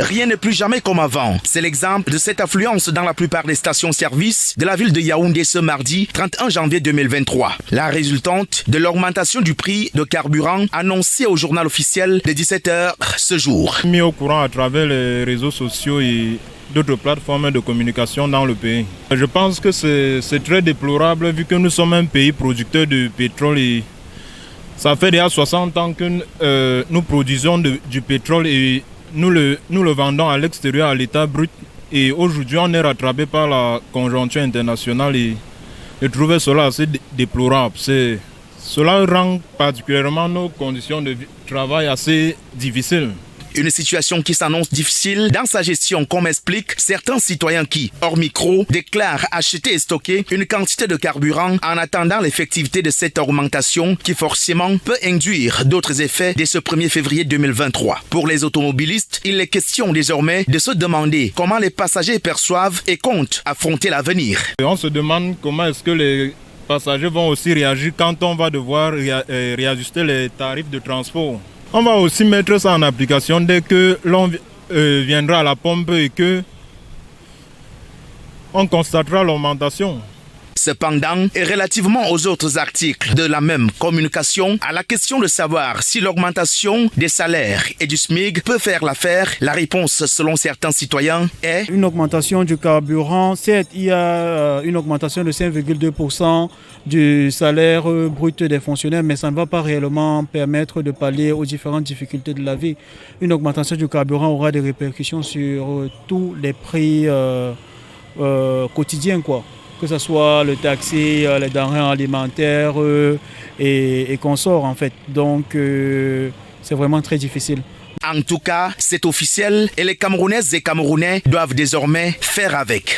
Rien n'est plus jamais comme avant. C'est l'exemple de cette affluence dans la plupart des stations-service de la ville de Yaoundé ce mardi 31 janvier 2023. La résultante de l'augmentation du prix de carburant annoncée au journal officiel de 17h ce jour. Mis au courant à travers les réseaux sociaux et d'autres plateformes de communication dans le pays. Je pense que c'est très déplorable vu que nous sommes un pays producteur de pétrole et ça fait déjà 60 ans que nous produisons du pétrole et nous le vendons à l'extérieur à l'état brut. Et aujourd'hui, on est rattrapé par la conjoncture internationale et je trouvais cela assez déplorable. Cela rend particulièrement nos conditions de travail assez difficiles. Une situation qui s'annonce difficile dans sa gestion, comme expliquent certains citoyens qui, hors micro, déclarent acheter et stocker une quantité de carburant en attendant l'effectivité de cette augmentation qui forcément peut induire d'autres effets dès ce 1er février 2023. Pour les automobilistes, il est question désormais de se demander comment les passagers perçoivent et comptent affronter l'avenir. On se demande comment est-ce que les passagers vont aussi réagir quand on va devoir réajuster les tarifs de transport. On va aussi mettre ça en application dès que l'on viendra à la pompe et que on constatera l'augmentation. Cependant, et relativement aux autres articles de la même communication, à la question de savoir si l'augmentation des salaires et du SMIC peut faire l'affaire, la réponse selon certains citoyens est une augmentation du carburant. Certes, il y a une augmentation de 5,2% du salaire brut des fonctionnaires, mais ça ne va pas réellement permettre de pallier aux différentes difficultés de la vie. Une augmentation du carburant aura des répercussions sur tous les prix quotidiens, quoi. Que ce soit le taxi, les denrées alimentaires et consorts en fait. Donc c'est vraiment très difficile. En tout cas, c'est officiel et les Camerounaises et Camerounais doivent désormais faire avec.